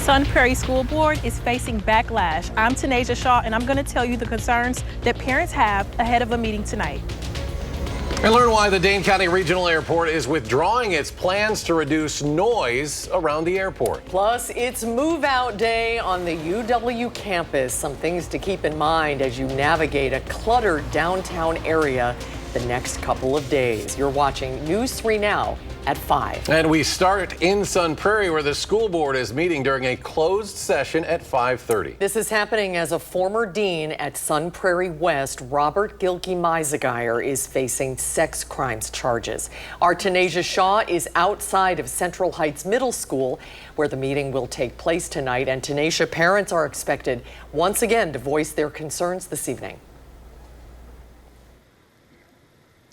Sun Prairie School Board is facing backlash. I'm Tanasia Shaw, and I'm going to tell you the concerns that parents have ahead of a meeting tonight. And learn why the Dane County Regional Airport is withdrawing its plans to reduce noise around the airport. Plus, it's move-out day on the UW campus. Some things to keep in mind as you navigate a cluttered downtown area the next couple of days. You're watching News 3 Now at 5. And we start in Sun Prairie, where the school board is meeting during a closed session at 5:30. This is happening as a former dean at Sun Prairie West, Robert Gilkey-Meisegeier, is facing sex crimes charges. Our Tanasia Shaw is outside of Central Heights Middle School, where the meeting will take place tonight. And Tanasia, parents are expected once again to voice their concerns this evening.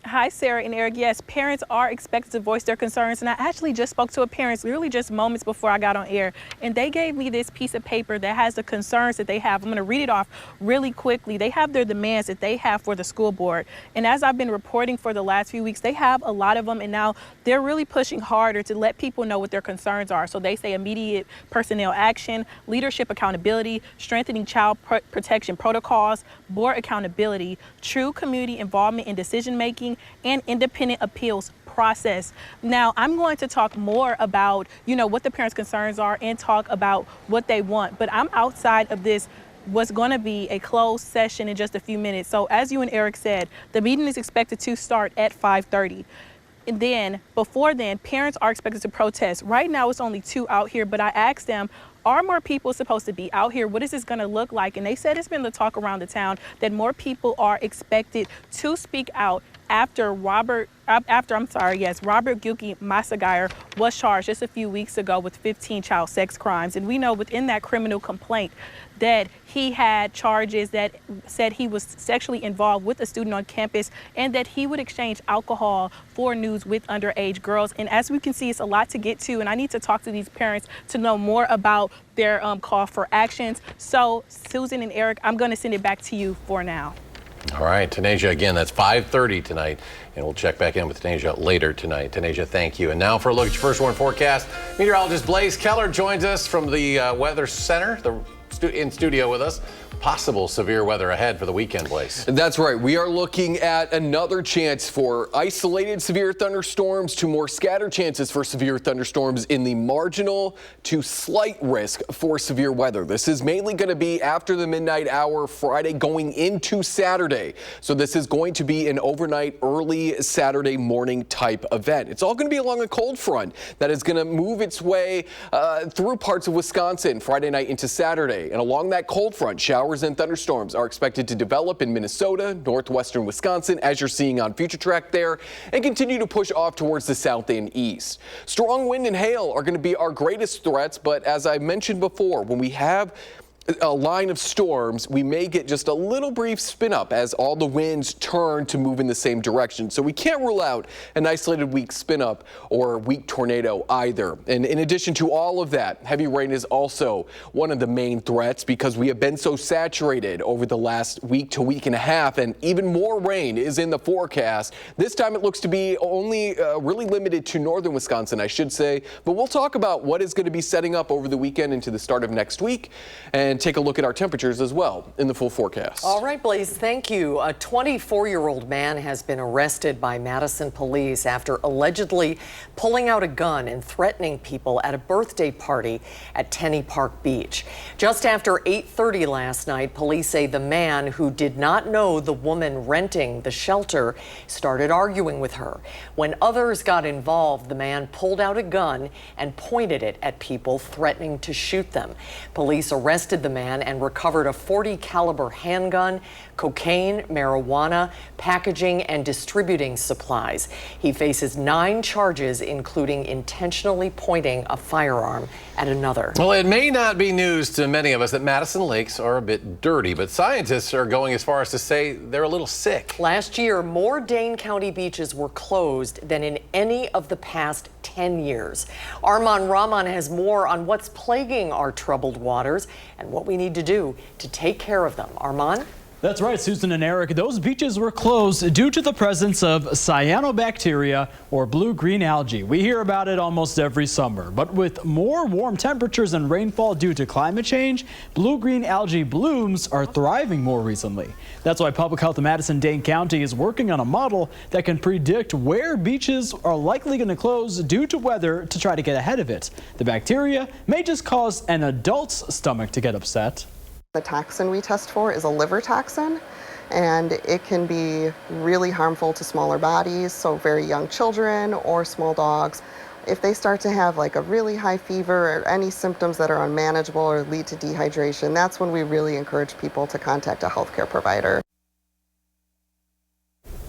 Hi, Sarah and Eric. Yes, parents are expected to voice their concerns, and I actually just spoke to a parent literally just moments before I got on air, and they gave me this piece of paper that has the concerns that they have. I'm going to read it off really quickly. They have their demands that they have for the school board, and as I've been reporting for the last few weeks, they have a lot of them, and now they're really pushing harder to let people know what their concerns are. So they say immediate personnel action, leadership accountability, strengthening child protection protocols, board accountability, true community involvement in decision making, and independent appeals process. Now, I'm going to talk more about, what the parents' concerns are and talk about what they want, but I'm outside of this what's going to be a closed session in just a few minutes. So as you and Eric said, the meeting is expected to start at 5:30. And then, before then, parents are expected to protest. Right now, it's only 2 out here, but I asked them, are more people supposed to be out here? What is this going to look like? And they said it's been the talk around the town that more people are expected to speak out after Robert Gilkey-Meisegeier was charged just a few weeks ago with 15 child sex crimes. And we know within that criminal complaint that he had charges that said he was sexually involved with a student on campus and that he would exchange alcohol for news with underage girls. And as we can see, it's a lot to get to, and I need to talk to these parents to know more about their call for actions. So, Susan and Eric, I'm going to send it back to you for now. All right, Tanasia, again, that's 5:30 tonight, and we'll check back in with Tanasia later tonight. Tanasia, thank you. And now for a look at your first warn forecast, meteorologist Blaze Keller joins us from the Weather Center, in studio with us. Possible severe weather ahead for the weekend, Blaze. That's right. We are looking at another chance for isolated severe thunderstorms to more scattered chances for severe thunderstorms in the marginal to slight risk for severe weather. This is mainly going to be after the midnight hour Friday going into Saturday. So this is going to be an overnight, early Saturday morning type event. It's all going to be along a cold front that is going to move its way through parts of Wisconsin Friday night into Saturday. And along that cold front, showers and thunderstorms are expected to develop in Minnesota, northwestern Wisconsin, as you're seeing on Future Track there, and continue to push off towards the south and east. Strong wind and hail are going to be our greatest threats, but as I mentioned before, when we have a line of storms, we may get just a little brief spin up as all the winds turn to move in the same direction. So we can't rule out an isolated weak spin up or weak tornado either. And in addition to all of that, heavy rain is also one of the main threats because we have been so saturated over the last week to week and a half, and even more rain is in the forecast. This time it looks to be only really limited to northern Wisconsin, I should say. But we'll talk about what is going to be setting up over the weekend into the start of next week, and take a look at our temperatures as well in the full forecast. All right, Blaze, thank you. A 24-year-old man has been arrested by Madison police after allegedly pulling out a gun and threatening people at a birthday party at Tenney Park Beach. Just after 8:30 last night, police say the man, who did not know the woman renting the shelter, started arguing with her. When others got involved, the man pulled out a gun and pointed it at people, threatening to shoot them. Police arrested the man and recovered a .40 caliber handgun, cocaine, marijuana, packaging, and distributing supplies. He faces 9 charges, including intentionally pointing a firearm at another. Well, it may not be news to many of us that Madison lakes are a bit dirty, but scientists are going as far as to say they're a little sick. Last year, more Dane County beaches were closed than in any of the past 10 years. Arman Rahman has more on what's plaguing our troubled waters and what we need to do to take care of them. Arman? That's right, Susan and Eric. Those beaches were closed due to the presence of cyanobacteria or blue-green algae. We hear about it almost every summer. But with more warm temperatures and rainfall due to climate change, blue-green algae blooms are thriving more recently. That's why Public Health in Madison-Dane County is working on a model that can predict where beaches are likely going to close due to weather to try to get ahead of it. The bacteria may just cause an adult's stomach to get upset. The toxin we test for is a liver toxin, and it can be really harmful to smaller bodies, so very young children or small dogs. If they start to have like a really high fever or any symptoms that are unmanageable or lead to dehydration, that's when we really encourage people to contact a healthcare provider.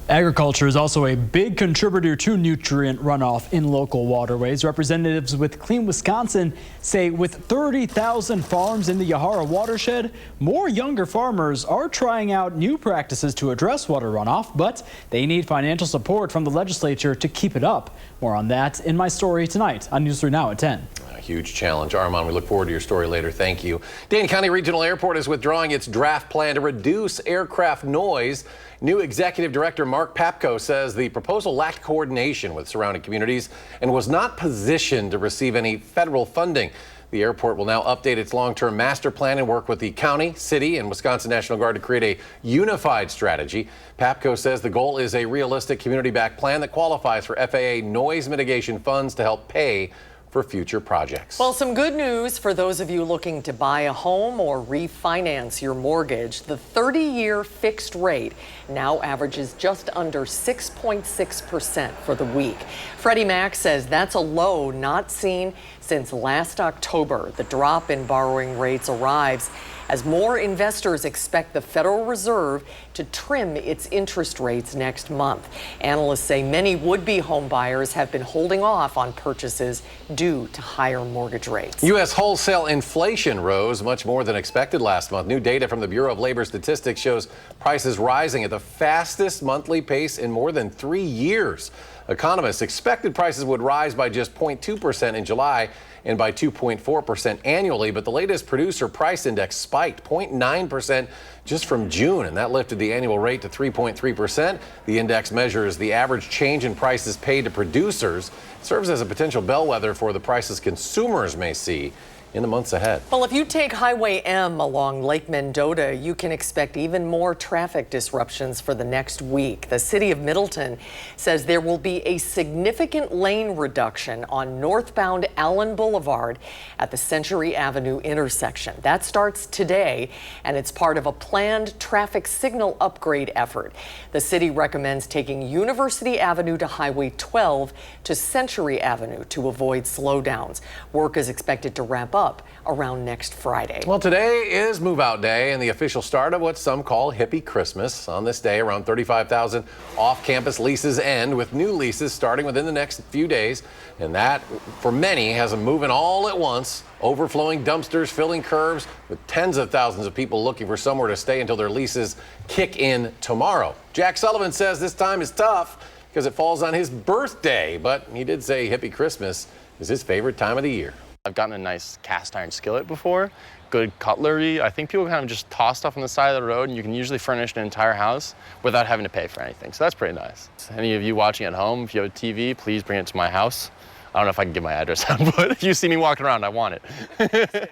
Agriculture is also a big contributor to nutrient runoff in local waterways. Representatives with Clean Wisconsin say with 30,000 farms in the Yahara watershed, more younger farmers are trying out new practices to address water runoff, but they need financial support from the legislature to keep it up. More on that in my story tonight on News 3 Now at 10. A huge challenge. Armand, we look forward to your story later. Thank you. Dane County Regional Airport is withdrawing its draft plan to reduce aircraft noise. New Executive Director Mark Papko says the proposal lacked coordination with surrounding communities and was not positioned to receive any federal funding. The airport will now update its long-term master plan and work with the county, city, and Wisconsin National Guard to create a unified strategy. Papko says the goal is a realistic community-backed plan that qualifies for FAA noise mitigation funds to help pay for future projects. Well, some good news for those of you looking to buy a home or refinance your mortgage. The 30-year fixed rate now averages just under 6.6% for the week. Freddie Mac says that's a low not seen since last October. The drop in borrowing rates arrives as more investors expect the Federal Reserve to trim its interest rates next month. Analysts say many would-be home buyers have been holding off on purchases due to higher mortgage rates. U.S. wholesale inflation rose much more than expected last month. New data from the Bureau of Labor Statistics shows prices rising at the fastest monthly pace in more than 3 years. Economists expected prices would rise by just 0.2% in July and by 2.4% annually, but the latest producer price index spiked 0.9% just from June, and that lifted the annual rate to 3.3%. The index measures the average change in prices paid to producers. It serves as a potential bellwether for the prices consumers may see in the months ahead. Well, if you take Highway M along Lake Mendota, you can expect even more traffic disruptions for the next week. The city of Middleton says there will be a significant lane reduction on northbound Allen Boulevard at the Century Avenue intersection. That starts today, and it's part of a planned traffic signal upgrade effort. The city recommends taking University Avenue to Highway 12 to Century Avenue to avoid slowdowns. Work is expected to wrap up around next Friday. Well, today is move-out day and the official start of what some call hippie Christmas. On this day, around 35,000 off-campus leases end, with new leases starting within the next few days. And that, for many, has them moving all at once. Overflowing dumpsters, filling curbs, with tens of thousands of people looking for somewhere to stay until their leases kick in tomorrow. Jack Sullivan says this time is tough because it falls on his birthday, but he did say hippie Christmas is his favorite time of the year. I've gotten a nice cast iron skillet before, good cutlery. I think people kind of just toss stuff on the side of the road and you can usually furnish an entire house without having to pay for anything. So that's pretty nice. Any of you watching at home, if you have a TV, please bring it to my house. I don't know if I can give my address out, but if you see me walking around, I want it.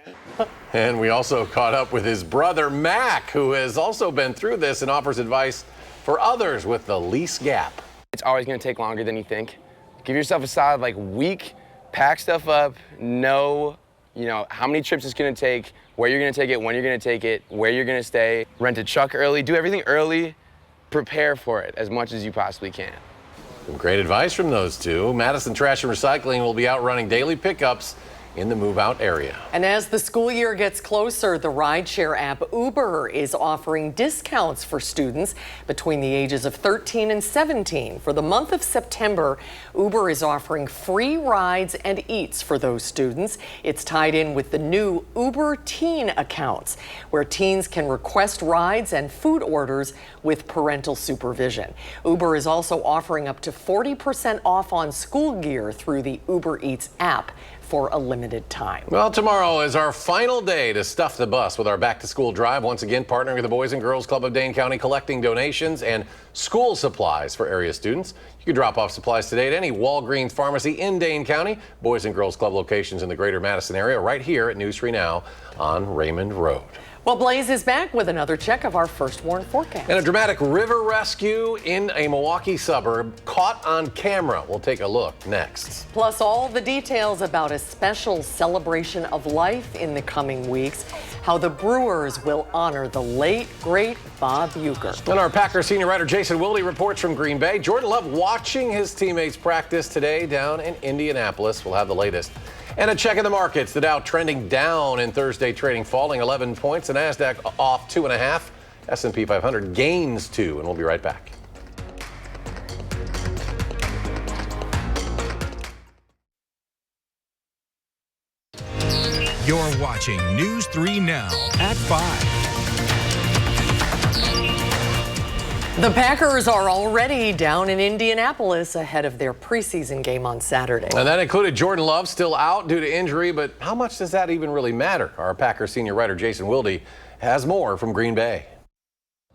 And we also caught up with his brother, Mac, who has also been through this and offers advice for others with the lease gap. It's always going to take longer than you think. Give yourself a solid week. Pack stuff up, know how many trips it's gonna take, where you're gonna take it, when you're gonna take it, where you're gonna stay. Rent a truck early, do everything early, prepare for it as much as you possibly can. Some great advice from those two. Madison Trash and Recycling will be out running daily pickups in the move-out area. And as the school year gets closer, the rideshare app Uber is offering discounts for students between the ages of 13 and 17. For the month of September, Uber is offering free rides and eats for those students. It's tied in with the new Uber Teen accounts, where teens can request rides and food orders with parental supervision. Uber is also offering up to 40% off on school gear through the Uber Eats app. for a limited time. Well, tomorrow is our final day to stuff the bus with our back-to-school drive. Once again, partnering with the Boys and Girls Club of Dane County, collecting donations and school supplies for area students. You can drop off supplies today at any Walgreens pharmacy in Dane County. Boys and Girls Club locations in the greater Madison area, right here at News 3 Now on Raymond Road. Well, Blaze is back with another check of our first warn forecast. And a dramatic river rescue in a Milwaukee suburb caught on camera. We'll take a look next. Plus, all the details about a special celebration of life in the coming weeks, how the Brewers will honor the late, great Bob Uecker. And our Packers senior writer Jason Wilde reports from Green Bay. Jordan Love watching his teammates practice today down in Indianapolis. We'll have the latest. And a check in the markets. The Dow trending down in Thursday trading, falling 11 points. The Nasdaq off 2.5. S&P 500 gains 2. And we'll be right back. You're watching News 3 Now at 5. The Packers are already down in Indianapolis ahead of their preseason game on Saturday. And that included Jordan Love, still out due to injury, but how much does that even really matter? Our Packers senior writer Jason Wilde has more from Green Bay.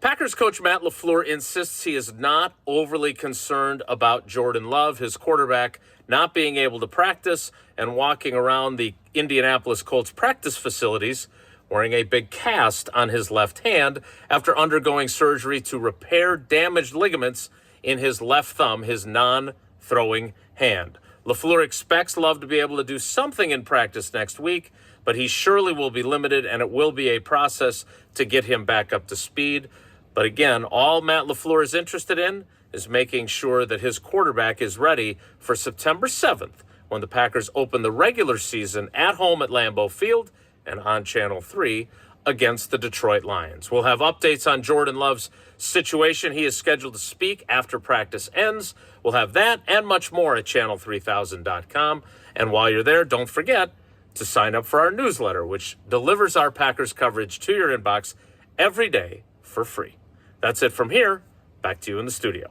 Packers coach Matt LaFleur insists he is not overly concerned about Jordan Love, his quarterback, not being able to practice and walking around the Indianapolis Colts practice facilities wearing a big cast on his left hand after undergoing surgery to repair damaged ligaments in his left thumb, his non-throwing hand. LaFleur expects Love to be able to do something in practice next week, but he surely will be limited, and it will be a process to get him back up to speed. But again, all Matt LaFleur is interested in is making sure that his quarterback is ready for September 7th when the Packers open the regular season at home at Lambeau Field and on Channel 3 against the Detroit Lions. We'll have updates on Jordan Love's situation. He is scheduled to speak after practice ends. We'll have that and much more at channel3000.com. And while you're there, don't forget to sign up for our newsletter, which delivers our Packers coverage to your inbox every day for free. That's it from here. Back to you in the studio.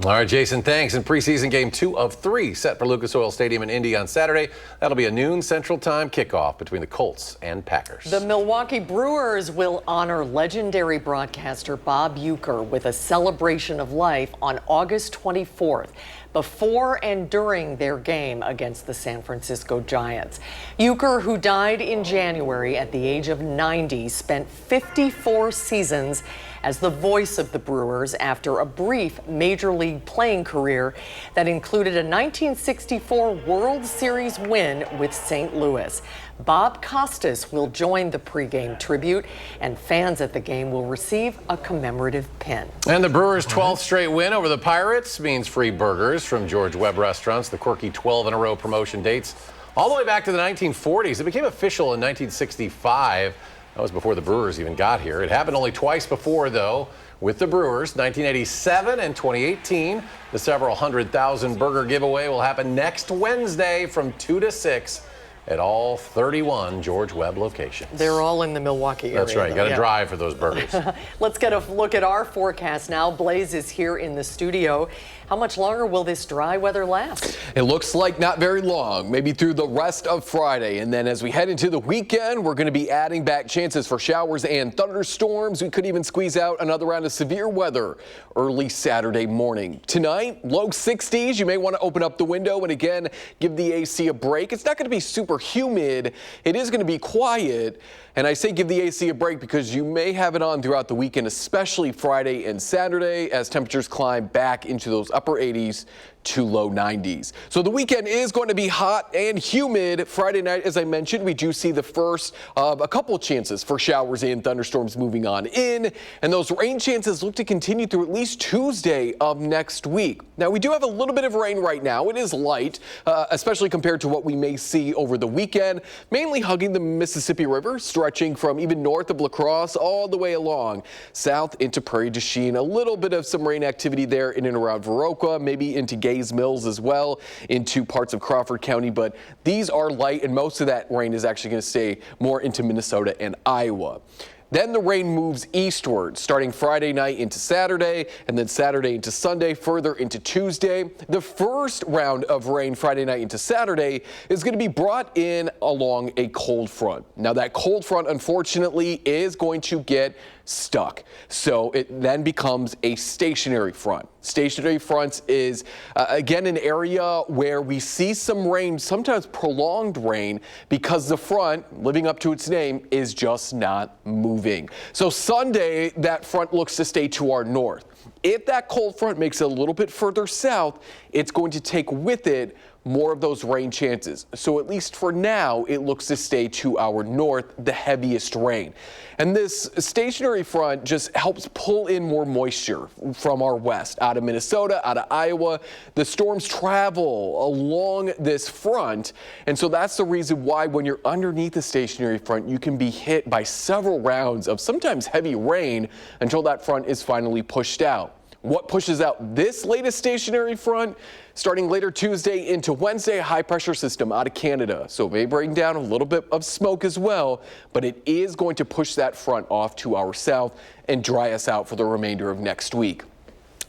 All right, Jason, thanks. And preseason game 2 of 3 set for Lucas Oil Stadium in Indy on Saturday. That'll be a noon Central Time kickoff between the Colts and Packers. The Milwaukee Brewers will honor legendary broadcaster Bob Uecker with a celebration of life on August 24th, before and during their game against the San Francisco Giants. Uecker, who died in January at the age of 90, spent 54 seasons as the voice of the Brewers after a brief Major League playing career that included a 1964 World Series win with St. Louis. Bob Costas will join the pregame tribute, and fans at the game will receive a commemorative pin. And the Brewers' 12th straight win over the Pirates means free burgers from George Webb Restaurants. The quirky 12-in-a-row promotion dates all the way back to the 1940s. It became official in 1965. That was before the Brewers even got here. It happened only twice before, though, with the Brewers, 1987 and 2018. The several 100,000 burger giveaway will happen next Wednesday from 2 to 6 at all 31 George Webb locations. They're all in the Milwaukee area. That's right. You got to drive for those burgers. Let's get a look at our forecast now. Blaze is here in the studio. How much longer will this dry weather last? It looks like not very long, maybe through the rest of Friday. And then as we head into the weekend, we're going to be adding back chances for showers and thunderstorms. We could even squeeze out another round of severe weather early Saturday morning. Tonight, low 60s. You may want to open up the window and again, give the AC a break. It's not going to be super humid. It is going to be quiet. And I say give the AC a break because you may have it on throughout the weekend, especially Friday and Saturday as temperatures climb back into those upper 80s to low 90s. So the weekend is going to be hot and humid. Friday night, as I mentioned, we do see the first of a couple chances for showers and thunderstorms moving on in. And those rain chances look to continue through at least Tuesday of next week. Now, we do have a little bit of rain right now. It is light, especially compared to what we may see over the weekend, mainly hugging the Mississippi River, stretching from even north of La Crosse all the way along south into Prairie du Chien. A little bit of some rain activity there in and around Viroqua, maybe into Gays Mills as well, into parts of Crawford County, but these are light and most of that rain is actually going to stay more into Minnesota and Iowa. Then the rain moves eastward, starting Friday night into Saturday, and then Saturday into Sunday, further into Tuesday. The first round of rain Friday night into Saturday is going to be brought in along a cold front. Now, that cold front, unfortunately, is going to get stuck. So it then becomes a stationary front. Stationary fronts is, again, an area where we see some rain, sometimes prolonged rain, because the front, living up to its name, is just not moving. So Sunday, that front looks to stay to our north. If that cold front makes it a little bit further south, it's going to take with it more of those rain chances. So at least for now, it looks to stay to our north, the heaviest rain. And this stationary front just helps pull in more moisture from our west, out of Minnesota, out of Iowa. The storms travel along this front. And so that's the reason why when you're underneath the stationary front, you can be hit by several rounds of sometimes heavy rain until that front is finally pushed out. What pushes out this latest stationary front? Starting later Tuesday into Wednesday, a high pressure system out of Canada. So it may bring down a little bit of smoke as well, but it is going to push that front off to our south and dry us out for the remainder of next week.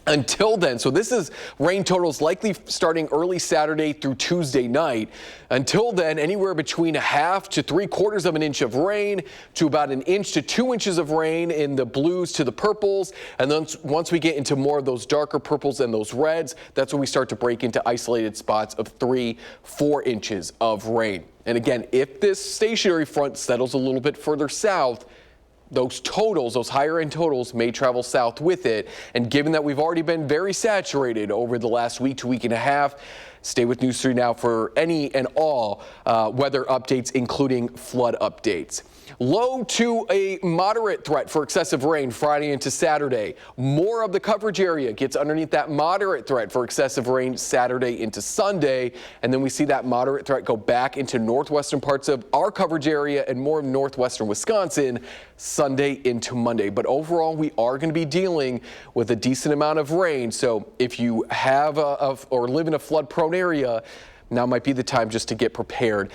Until then, so this is rain totals likely starting early Saturday through Tuesday night. Until then, anywhere between 1/2 to 3/4 of an inch of rain to about 1 inch to 2 inches of rain in the blues to the purples. And then once we get into more of those darker purples and those reds, that's when we start to break into isolated spots of 3-4 inches of rain. And again, if this stationary front settles a little bit further south, those totals, those higher end totals may travel south with it. And given that we've already been very saturated over the last week to week and a half, stay with News 3 Now for any and all weather updates, including flood updates. Low to a moderate threat for excessive rain Friday into Saturday. More of the coverage area gets underneath that moderate threat for excessive rain Saturday into Sunday. And then we see that moderate threat go back into northwestern parts of our coverage area and more of northwestern Wisconsin Sunday into Monday. But overall, we are going to be dealing with a decent amount of rain. So if you have or live in a flood prone area, now might be the time just to get prepared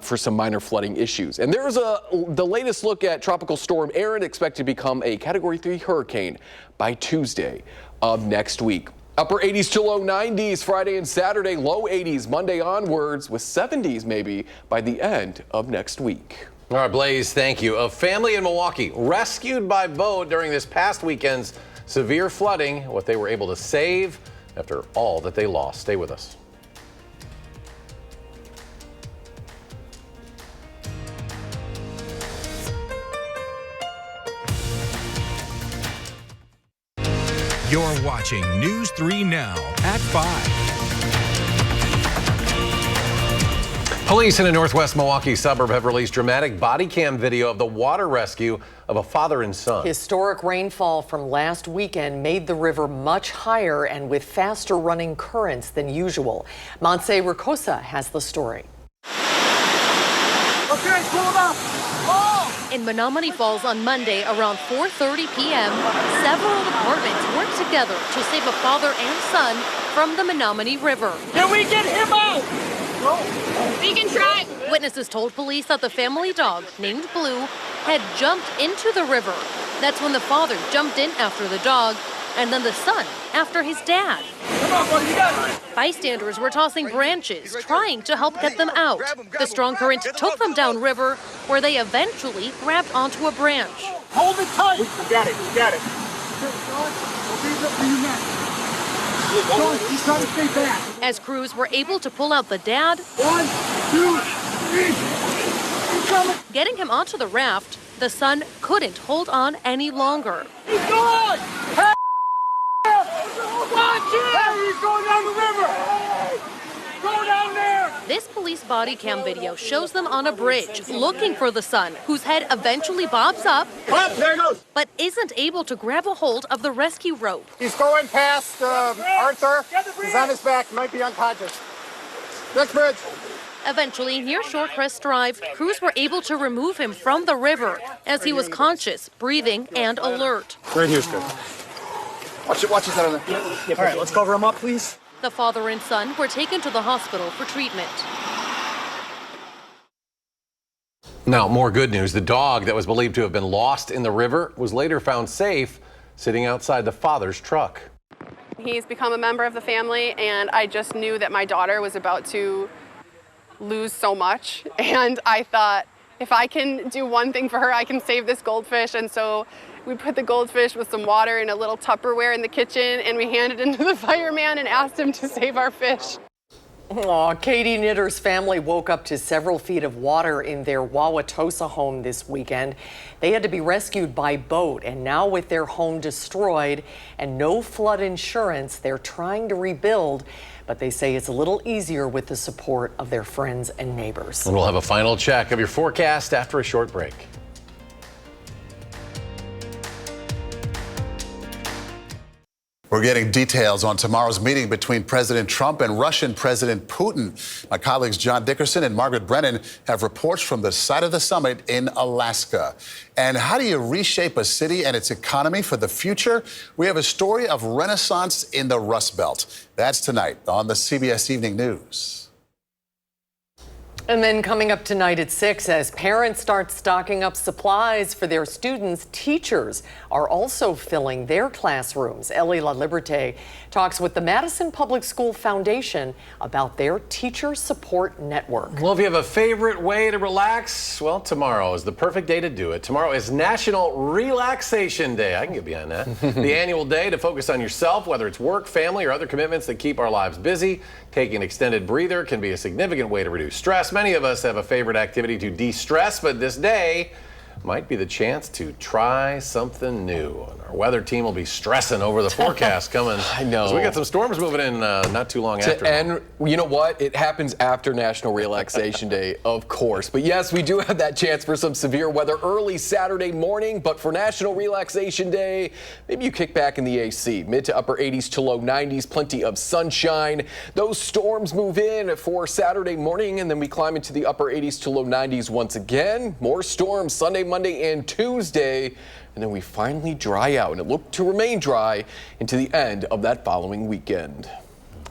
for some minor flooding issues. And there's the latest look at Tropical Storm Erin, expected to become a Category 3 hurricane by Tuesday of next week. Upper 80s to low 90s Friday and Saturday, low 80s Monday onwards, with 70s maybe by the end of next week. All right, Blaze, thank you. A family in Milwaukee rescued by boat during this past weekend's severe flooding, what they were able to save after all that they lost. Stay with us. You're watching News 3 Now at 5. Police in a northwest Milwaukee suburb have released dramatic body cam video of the water rescue of a father and son. Historic rainfall from last weekend made the river much higher and with faster running currents than usual. Montse Ricosa has the story. Okay, pull them up. Oh! In Menominee Falls on Monday around 4:30 p.m., several departments worked together to save a father and son from the Menominee River. Can we get him out? No. We can try. Witnesses told police that the family dog, named Blue, had jumped into the river. That's when the father jumped in after the dog, and then the son after his dad. Come on, buddy, you got it. Bystanders were tossing branches, trying to help get them out. The strong current took them downriver, where they eventually grabbed onto a branch. Hold it tight. We got it, we got it. He's trying to stay back. As crews were able to pull out the dad, 1, 2, 3. getting him onto the raft, the son couldn't hold on any longer. He's going! Hey! Watch it! Hey, he's going down the river! Go down there! This police body cam video shows them on a bridge looking for the son, whose head eventually bobs up, There he goes! but isn't able to grab a hold of the rescue rope. He's going past Arthur. He's on his back, might be unconscious. Next bridge. Eventually, near Shorecrest Drive, crews were able to remove him from the river as he was conscious, breathing, and alert. Right here's good. Watch his head on there. All right, let's cover him up, please. The father and son were taken to the hospital for treatment. Now, more good news. The dog that was believed to have been lost in the river was later found safe, sitting outside the father's truck. He's become a member of the family, and I just knew that my daughter was about to lose so much. And I thought, if I can do one thing for her, I can save this goldfish. And so we put the goldfish with some water in a little Tupperware in the kitchen, and we handed it to the fireman and asked him to save our fish. Oh, Katie Knitter's family woke up to several feet of water in their Wauwatosa home this weekend. They had to be rescued by boat, and now with their home destroyed and no flood insurance, they're trying to rebuild, but they say it's a little easier with the support of their friends and neighbors. And we'll have a final check of your forecast after a short break. We're getting details on tomorrow's meeting between President Trump and Russian President Putin. My colleagues John Dickerson and Margaret Brennan have reports from the site of the summit in Alaska. And how do you reshape a city and its economy for the future? We have a story of renaissance in the Rust Belt. That's tonight on the CBS Evening News. And then coming up tonight at 6, as parents start stocking up supplies for their students, teachers are also filling their classrooms. Ellie LaLiberte talks with the Madison Public School Foundation about their teacher support network. Well, if you have a favorite way to relax, well, tomorrow is the perfect day to do it. Tomorrow is National Relaxation Day. I can get behind that. The annual day to focus on yourself, whether it's work, family, or other commitments that keep our lives busy. Taking an extended breather can be a significant way to reduce stress. Many of us have a favorite activity to de-stress, but this day might be the chance to try something new. And our weather team will be stressing over the forecast coming. I know. 'Cause we got some storms moving in not too long after. And you know what? It happens after National Relaxation Day, of course. But yes, we do have that chance for some severe weather early Saturday morning. But for National Relaxation Day, maybe you kick back in the AC. Mid to upper 80s to low 90s, plenty of sunshine. Those storms move in for Saturday morning, and then we climb into the upper 80s to low 90s once again. More storms Sunday, Monday, and Tuesday. And then we finally dry out, and it looked to remain dry into the end of that following weekend.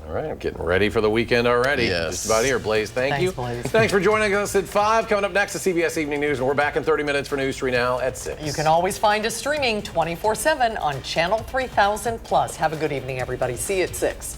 All right, I'm getting ready for the weekend already. Yes. Just about here, Blaze. Thank you. Blaze. Thanks for joining us at 5. Coming up next, the CBS Evening News, and we're back in 30 minutes for News 3 Now at 6. You can always find us streaming 24/7 on Channel 3000 Plus. Have a good evening, everybody. See you at 6.